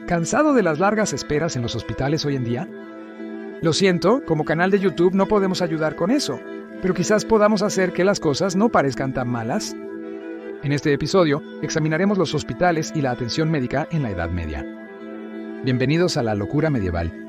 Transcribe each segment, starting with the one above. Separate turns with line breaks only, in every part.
¿Cansado de las largas esperas en los hospitales hoy en día? Lo siento, como canal de YouTube no podemos ayudar con eso, pero quizás podamos hacer que las cosas no parezcan tan malas. En este episodio, examinaremos los hospitales y la atención médica en la Edad Media. Bienvenidos a la locura medieval.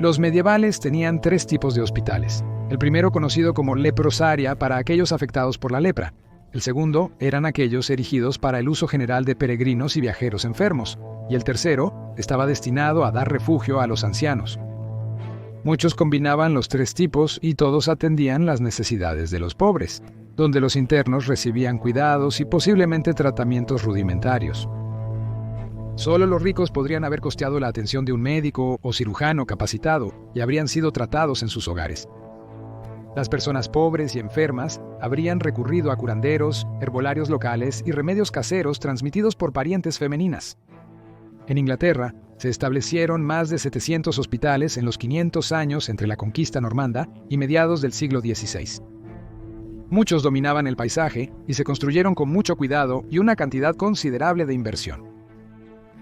Los medievales tenían tres tipos de hospitales. El primero conocido como leprosaria para aquellos afectados por la lepra. El segundo eran aquellos erigidos para el uso general de peregrinos y viajeros enfermos. Y el tercero estaba destinado a dar refugio a los ancianos. Muchos combinaban los tres tipos y todos atendían las necesidades de los pobres, donde los internos recibían cuidados y posiblemente tratamientos rudimentarios. Solo los ricos podrían haber costeado la atención de un médico o cirujano capacitado y habrían sido tratados en sus hogares. Las personas pobres y enfermas habrían recurrido a curanderos, herbolarios locales y remedios caseros transmitidos por parientes femeninas. En Inglaterra, se establecieron más de 700 hospitales en los 500 años entre la conquista normanda y mediados del siglo XVI. Muchos dominaban el paisaje y se construyeron con mucho cuidado y una cantidad considerable de inversión.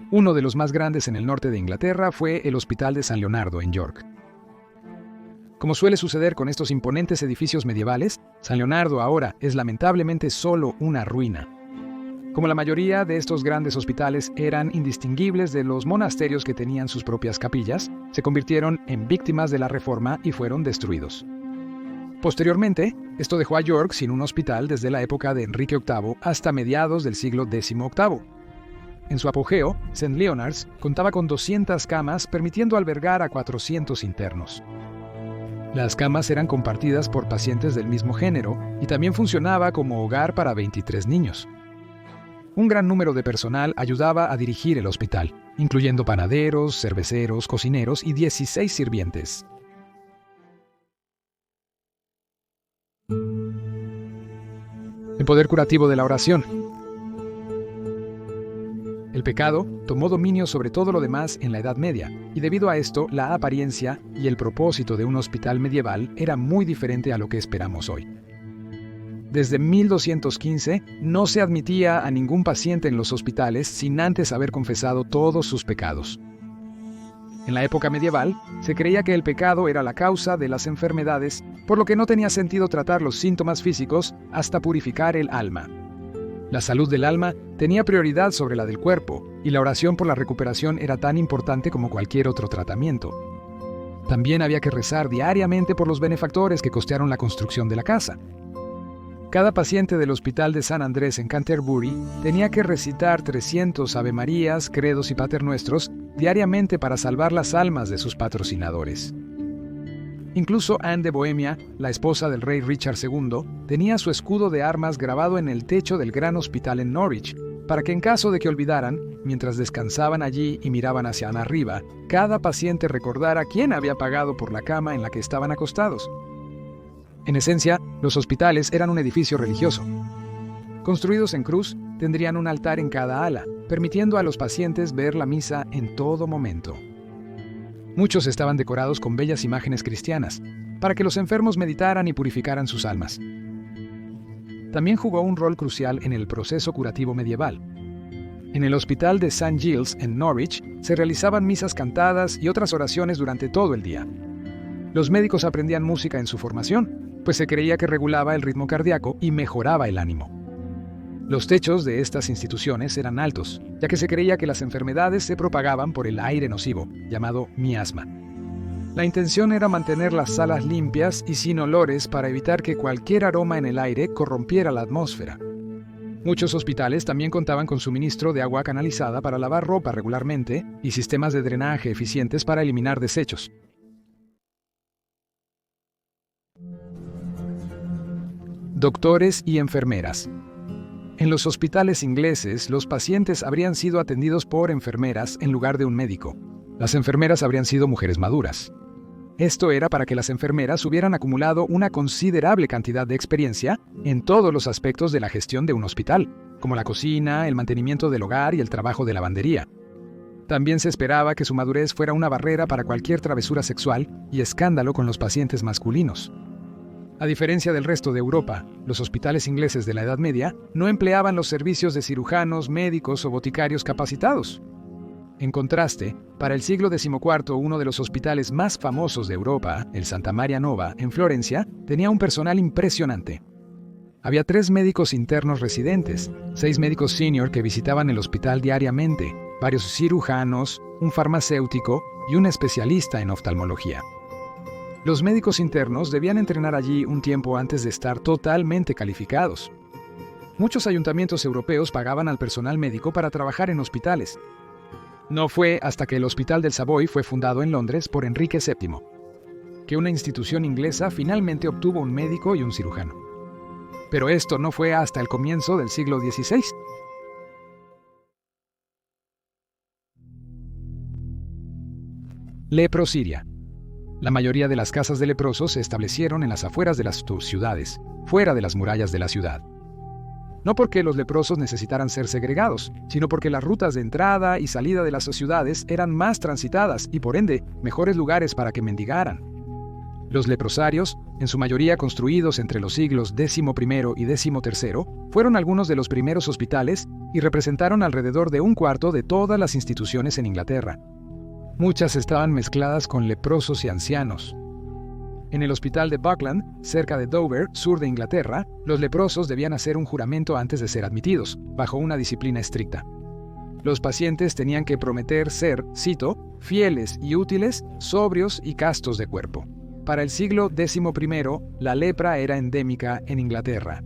Uno de los más grandes en el norte de Inglaterra fue el Hospital de San Leonardo en York. Como suele suceder con estos imponentes edificios medievales, San Leonardo ahora es lamentablemente solo una ruina. Como la mayoría de estos grandes hospitales eran indistinguibles de los monasterios que tenían sus propias capillas, se convirtieron en víctimas de la Reforma y fueron destruidos. Posteriormente, esto dejó a York sin un hospital desde la época de Enrique VIII hasta mediados del siglo XVIII. En su apogeo, St. Leonard's contaba con 200 camas, permitiendo albergar a 400 internos. Las camas eran compartidas por pacientes del mismo género y también funcionaba como hogar para 23 niños. Un gran número de personal ayudaba a dirigir el hospital, incluyendo panaderos, cerveceros, cocineros y 16 sirvientes. El poder curativo de la oración. El pecado tomó dominio sobre todo lo demás en la Edad Media, y debido a esto, la apariencia y el propósito de un hospital medieval era muy diferente a lo que esperamos hoy. Desde 1215 no se admitía a ningún paciente en los hospitales sin antes haber confesado todos sus pecados. En la época medieval, se creía que el pecado era la causa de las enfermedades, por lo que no tenía sentido tratar los síntomas físicos hasta purificar el alma. La salud del alma tenía prioridad sobre la del cuerpo, y la oración por la recuperación era tan importante como cualquier otro tratamiento. También había que rezar diariamente por los benefactores que costearon la construcción de la casa. Cada paciente del Hospital de San Andrés en Canterbury tenía que recitar 300 Avemarías, credos y paternuestros diariamente para salvar las almas de sus patrocinadores. Incluso Anne de Bohemia, la esposa del rey Richard II, tenía su escudo de armas grabado en el techo del gran hospital en Norwich, para que en caso de que olvidaran, mientras descansaban allí y miraban hacia arriba, cada paciente recordara quién había pagado por la cama en la que estaban acostados. En esencia, los hospitales eran un edificio religioso. Construidos en cruz, tendrían un altar en cada ala, permitiendo a los pacientes ver la misa en todo momento. Muchos estaban decorados con bellas imágenes cristianas, para que los enfermos meditaran y purificaran sus almas. También jugó un rol crucial en el proceso curativo medieval. En el Hospital de St. Giles en Norwich se realizaban misas cantadas y otras oraciones durante todo el día. Los médicos aprendían música en su formación, pues se creía que regulaba el ritmo cardíaco y mejoraba el ánimo. Los techos de estas instituciones eran altos, ya que se creía que las enfermedades se propagaban por el aire nocivo, llamado miasma. La intención era mantener las salas limpias y sin olores para evitar que cualquier aroma en el aire corrompiera la atmósfera. Muchos hospitales también contaban con suministro de agua canalizada para lavar ropa regularmente y sistemas de drenaje eficientes para eliminar desechos. Doctores y enfermeras. En los hospitales ingleses, los pacientes habrían sido atendidos por enfermeras en lugar de un médico. Las enfermeras habrían sido mujeres maduras. Esto era para que las enfermeras hubieran acumulado una considerable cantidad de experiencia en todos los aspectos de la gestión de un hospital, como la cocina, el mantenimiento del hogar y el trabajo de lavandería. También se esperaba que su madurez fuera una barrera para cualquier travesura sexual y escándalo con los pacientes masculinos. A diferencia del resto de Europa, los hospitales ingleses de la Edad Media no empleaban los servicios de cirujanos, médicos o boticarios capacitados. En contraste, para el siglo XIV, uno de los hospitales más famosos de Europa, el Santa Maria Nova, en Florencia, tenía un personal impresionante. Había 3 médicos internos residentes, 6 médicos senior que visitaban el hospital diariamente, varios cirujanos, un farmacéutico y un especialista en oftalmología. Los médicos internos debían entrenar allí un tiempo antes de estar totalmente calificados. Muchos ayuntamientos europeos pagaban al personal médico para trabajar en hospitales. No fue hasta que el Hospital del Savoy fue fundado en Londres por Enrique VII, que una institución inglesa finalmente obtuvo un médico y un cirujano. Pero esto no fue hasta el comienzo del siglo XVI. Leprosiria. La mayoría de las casas de leprosos se establecieron en las afueras de las ciudades, fuera de las murallas de la ciudad. No porque los leprosos necesitaran ser segregados, sino porque las rutas de entrada y salida de las ciudades eran más transitadas y, por ende, mejores lugares para que mendigaran. Los leprosarios, en su mayoría construidos entre los siglos XI y XIII, fueron algunos de los primeros hospitales y representaron alrededor de 1/4 de todas las instituciones en Inglaterra. Muchas estaban mezcladas con leprosos y ancianos. En el hospital de Buckland, cerca de Dover, sur de Inglaterra, los leprosos debían hacer un juramento antes de ser admitidos, bajo una disciplina estricta. Los pacientes tenían que prometer ser, cito, fieles y útiles, sobrios y castos de cuerpo. Para el siglo XI, la lepra era endémica en Inglaterra.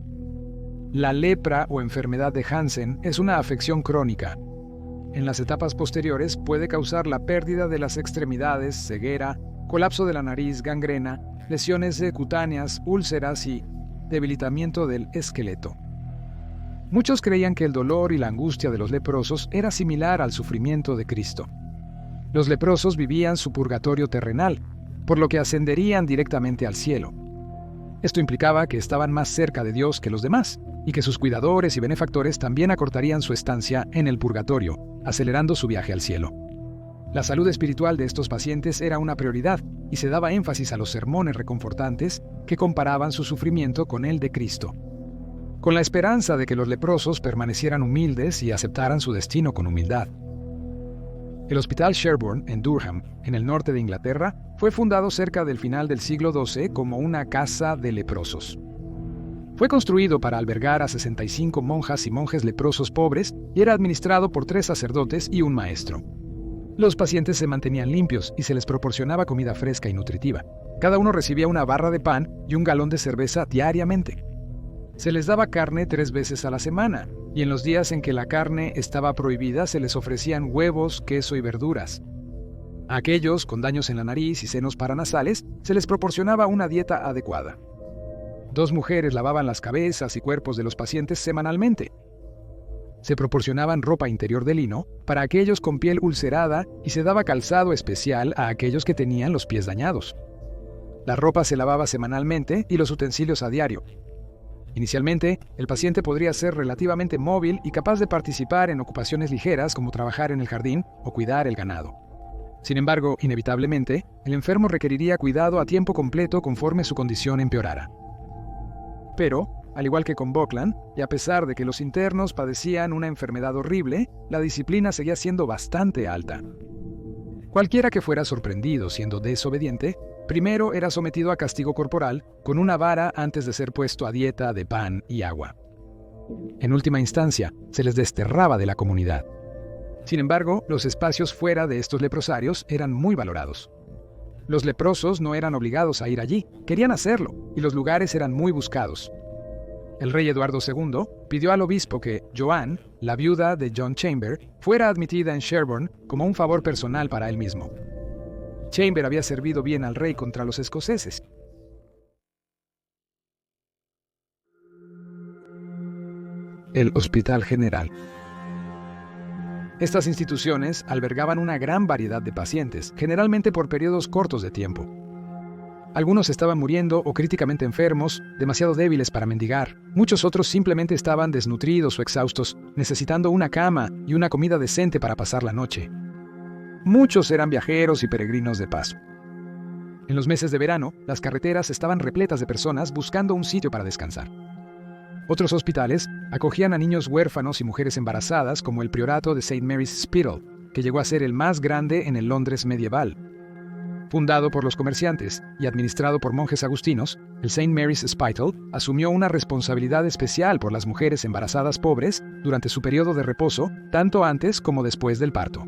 La lepra o enfermedad de Hansen es una afección crónica. En las etapas posteriores puede causar la pérdida de las extremidades, ceguera, colapso de la nariz, gangrena, lesiones cutáneas, úlceras y debilitamiento del esqueleto. Muchos creían que el dolor y la angustia de los leprosos era similar al sufrimiento de Cristo. Los leprosos vivían su purgatorio terrenal, por lo que ascenderían directamente al cielo. Esto implicaba que estaban más cerca de Dios que los demás, y que sus cuidadores y benefactores también acortarían su estancia en el purgatorio, acelerando su viaje al cielo. La salud espiritual de estos pacientes era una prioridad, y se daba énfasis a los sermones reconfortantes que comparaban su sufrimiento con el de Cristo, con la esperanza de que los leprosos permanecieran humildes y aceptaran su destino con humildad. El Hospital Sherborne, en Durham, en el norte de Inglaterra, fue fundado cerca del final del siglo XII como una casa de leprosos. Fue construido para albergar a 65 monjas y monjes leprosos pobres y era administrado por 3 sacerdotes y un maestro. Los pacientes se mantenían limpios y se les proporcionaba comida fresca y nutritiva. Cada uno recibía una barra de pan y un galón de cerveza diariamente. Se les daba carne 3 veces a la semana, y en los días en que la carne estaba prohibida se les ofrecían huevos, queso y verduras. A aquellos con daños en la nariz y senos paranasales se les proporcionaba una dieta adecuada. 2 mujeres lavaban las cabezas y cuerpos de los pacientes semanalmente. Se proporcionaban ropa interior de lino para aquellos con piel ulcerada y se daba calzado especial a aquellos que tenían los pies dañados. La ropa se lavaba semanalmente y los utensilios a diario. Inicialmente, el paciente podría ser relativamente móvil y capaz de participar en ocupaciones ligeras como trabajar en el jardín o cuidar el ganado. Sin embargo, inevitablemente, el enfermo requeriría cuidado a tiempo completo conforme su condición empeorara. Pero, al igual que con Buckland, y a pesar de que los internos padecían una enfermedad horrible, la disciplina seguía siendo bastante alta. Cualquiera que fuera sorprendido siendo desobediente, primero era sometido a castigo corporal con una vara antes de ser puesto a dieta de pan y agua. En última instancia, se les desterraba de la comunidad. Sin embargo, los espacios fuera de estos leprosarios eran muy valorados. Los leprosos no eran obligados a ir allí, querían hacerlo, y los lugares eran muy buscados. El rey Eduardo II pidió al obispo que Joan, la viuda de John Chamber, fuera admitida en Sherborne como un favor personal para él mismo. Chamber había servido bien al rey contra los escoceses. El Hospital General. Estas instituciones albergaban una gran variedad de pacientes, generalmente por periodos cortos de tiempo. Algunos estaban muriendo o críticamente enfermos, demasiado débiles para mendigar. Muchos otros simplemente estaban desnutridos o exhaustos, necesitando una cama y una comida decente para pasar la noche. Muchos eran viajeros y peregrinos de paso. En los meses de verano, las carreteras estaban repletas de personas buscando un sitio para descansar. Otros hospitales acogían a niños huérfanos y mujeres embarazadas, como el priorato de St. Mary's Hospital, que llegó a ser el más grande en el Londres medieval. Fundado por los comerciantes y administrado por monjes agustinos, el St. Mary's Hospital asumió una responsabilidad especial por las mujeres embarazadas pobres durante su periodo de reposo, tanto antes como después del parto.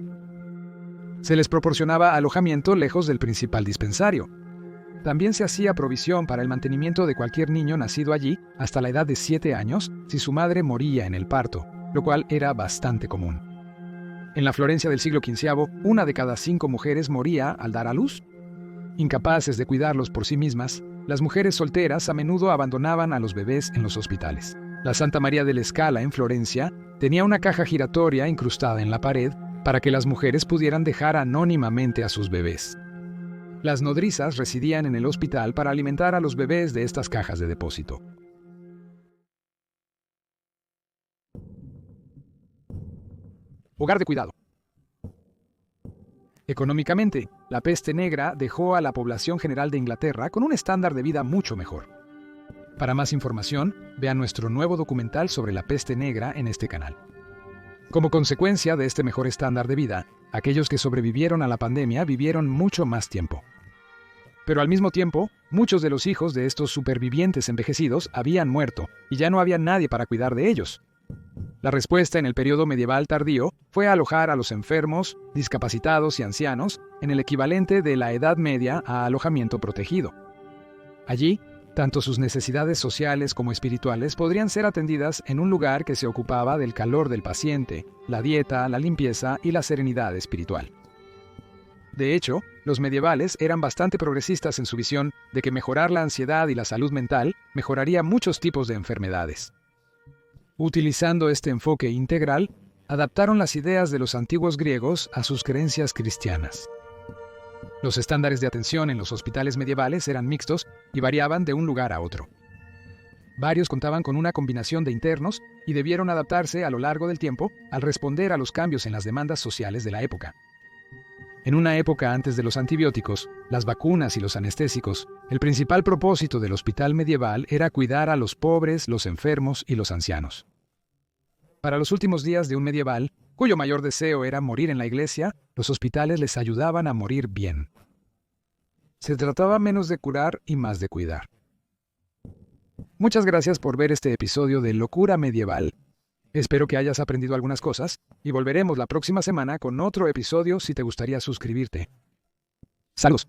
Se les proporcionaba alojamiento lejos del principal dispensario. También se hacía provisión para el mantenimiento de cualquier niño nacido allí hasta la edad de 7 años si su madre moría en el parto, lo cual era bastante común. En la Florencia del siglo XV, 1 de cada 5 mujeres moría al dar a luz. Incapaces de cuidarlos por sí mismas, las mujeres solteras a menudo abandonaban a los bebés en los hospitales. La Santa María de la Scala en Florencia tenía una caja giratoria incrustada en la pared para que las mujeres pudieran dejar anónimamente a sus bebés. Las nodrizas residían en el hospital para alimentar a los bebés de estas cajas de depósito. Hogar de cuidado. Económicamente, la peste negra dejó a la población general de Inglaterra con un estándar de vida mucho mejor. Para más información, vea nuestro nuevo documental sobre la peste negra en este canal. Como consecuencia de este mejor estándar de vida, aquellos que sobrevivieron a la pandemia vivieron mucho más tiempo. Pero al mismo tiempo, muchos de los hijos de estos supervivientes envejecidos habían muerto y ya no había nadie para cuidar de ellos. La respuesta en el periodo medieval tardío fue alojar a los enfermos, discapacitados y ancianos en el equivalente de la Edad Media a alojamiento protegido. Allí, tanto sus necesidades sociales como espirituales podrían ser atendidas en un lugar que se ocupaba del calor del paciente, la dieta, la limpieza y la serenidad espiritual. De hecho, los medievales eran bastante progresistas en su visión de que mejorar la ansiedad y la salud mental mejoraría muchos tipos de enfermedades. Utilizando este enfoque integral, adaptaron las ideas de los antiguos griegos a sus creencias cristianas. Los estándares de atención en los hospitales medievales eran mixtos y variaban de un lugar a otro. Varios contaban con una combinación de internos y debieron adaptarse a lo largo del tiempo al responder a los cambios en las demandas sociales de la época. En una época antes de los antibióticos, las vacunas y los anestésicos, el principal propósito del hospital medieval era cuidar a los pobres, los enfermos y los ancianos. Para los últimos días de un medieval, cuyo mayor deseo era morir en la iglesia, los hospitales les ayudaban a morir bien. Se trataba menos de curar y más de cuidar. Muchas gracias por ver este episodio de Locura Medieval. Espero que hayas aprendido algunas cosas y volveremos la próxima semana con otro episodio si te gustaría suscribirte. ¡Saludos!